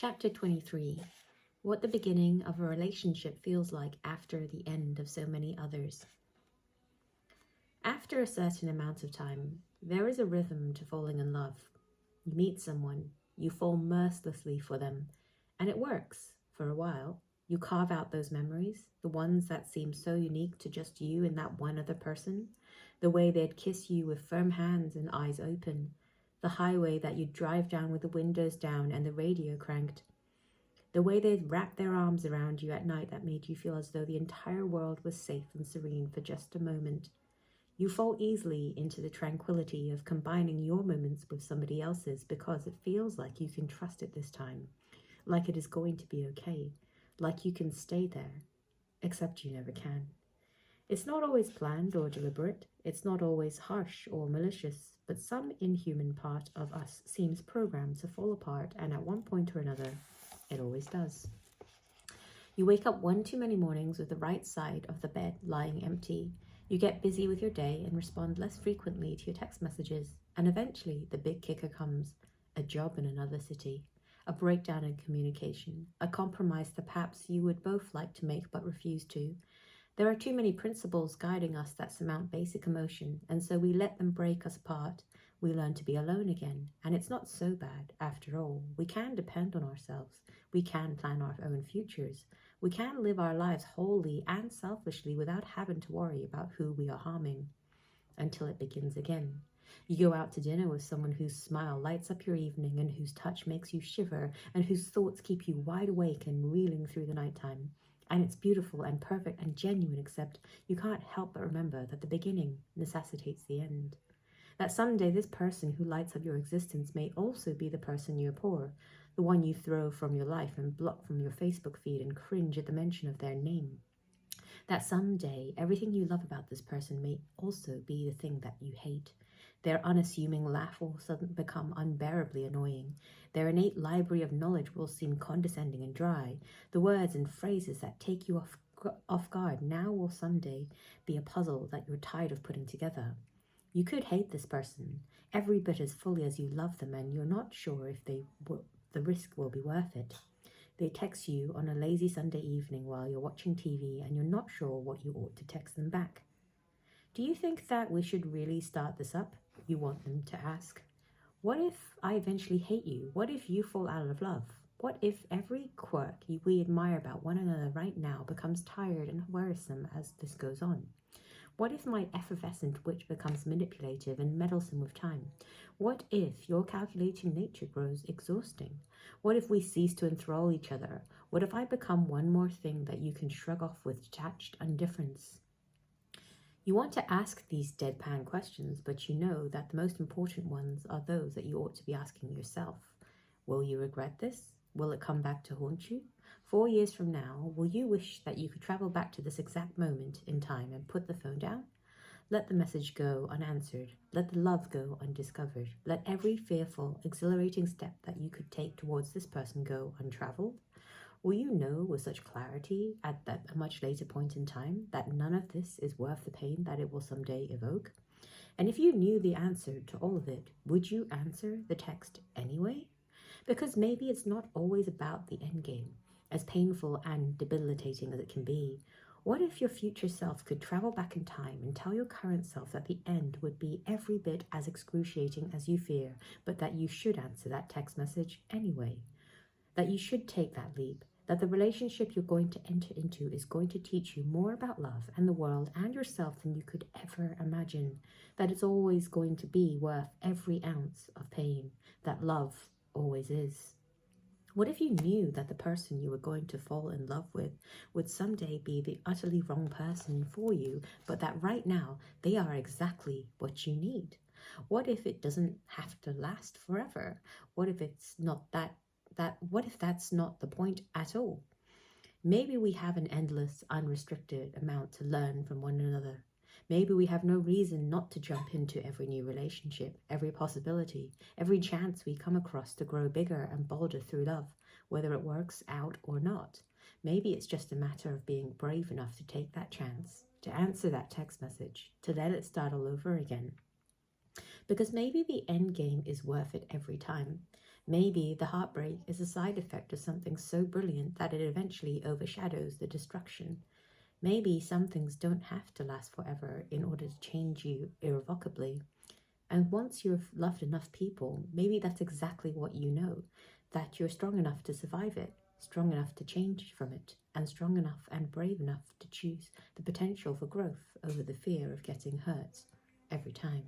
Chapter 23. What the beginning of a relationship feels like after the end of so many others. After a certain amount of time, there is a rhythm to falling in love. You meet someone, you fall mercilessly for them, and it works for a while. You carve out those memories, the ones that seem so unique to just you and that one other person, the way they'd kiss you with firm hands and eyes open, the highway that you'd drive down with the windows down and the radio cranked, the way they'd wrap their arms around you at night that made you feel as though the entire world was safe and serene for just a moment. You fall easily into the tranquility of combining your moments with somebody else's because it feels like you can trust it this time, like it is going to be okay, like you can stay there, except you never can. It's not always planned or deliberate, it's not always harsh or malicious, but some inhuman part of us seems programmed to fall apart, and at one point or another, it always does. You wake up one too many mornings with the right side of the bed lying empty. You get busy with your day and respond less frequently to your text messages, and eventually the big kicker comes: a job in another city, a breakdown in communication, a compromise that perhaps you would both like to make but refuse to. There are too many principles guiding us that surmount basic emotion, and so we let them break us apart. We learn to be alone again, and it's not so bad after all. We can depend on ourselves. We can plan our own futures. We can live our lives wholly and selfishly without having to worry about who we are harming. Until it begins again. You go out to dinner with someone whose smile lights up your evening and whose touch makes you shiver and whose thoughts keep you wide awake and reeling through the nighttime. And it's beautiful and perfect and genuine, except you can't help but remember that the beginning necessitates the end. That someday this person who lights up your existence may also be the person you abhor, the one you throw from your life and block from your Facebook feed and cringe at the mention of their name. That someday everything you love about this person may also be the thing that you hate. Their unassuming laugh will suddenly become unbearably annoying. Their innate library of knowledge will seem condescending and dry. The words and phrases that take you off guard now will someday be a puzzle that you're tired of putting together. You could hate this person every bit as fully as you love them, and you're not sure if the risk will be worth it. They text you on a lazy Sunday evening while you're watching TV, and you're not sure what you ought to text them back. Do you think that we should really start this up? You want them to ask. What if I eventually hate you? What if you fall out of love? What if every quirk we admire about one another right now becomes tired and wearisome as this goes on? What if my effervescent wit becomes manipulative and meddlesome with time? What if your calculating nature grows exhausting? What if we cease to enthrall each other? What if I become one more thing that you can shrug off with detached indifference? You want to ask these deadpan questions, but you know that the most important ones are those that you ought to be asking yourself. Will you regret this? Will it come back to haunt you? 4 years from now, will you wish that you could travel back to this exact moment in time and put the phone down? Let the message go unanswered. Let the love go undiscovered. Let every fearful, exhilarating step that you could take towards this person go untraveled? Will you know with such clarity at a much later point in time that none of this is worth the pain that it will someday evoke? And if you knew the answer to all of it, would you answer the text anyway? Because maybe it's not always about the end game, as painful and debilitating as it can be. What if your future self could travel back in time and tell your current self that the end would be every bit as excruciating as you fear, but that you should answer that text message anyway? That you should take that leap, that the relationship you're going to enter into is going to teach you more about love and the world and yourself than you could ever imagine, that it's always going to be worth every ounce of pain, that love always is. What if you knew that the person you were going to fall in love with would someday be the utterly wrong person for you, but that right now they are exactly what you need? What if it doesn't have to last forever? What if it's not what if that's not the point at all? Maybe we have an endless, unrestricted amount to learn from one another. Maybe we have no reason not to jump into every new relationship, every possibility, every chance we come across to grow bigger and bolder through love, whether it works out or not. Maybe it's just a matter of being brave enough to take that chance, to answer that text message, to let it start all over again. Because maybe the end game is worth it every time. Maybe the heartbreak is a side effect of something so brilliant that it eventually overshadows the destruction. Maybe some things don't have to last forever in order to change you irrevocably. And once you've loved enough people, maybe that's exactly what you know, that you're strong enough to survive it, strong enough to change from it, and strong enough and brave enough to choose the potential for growth over the fear of getting hurt every time.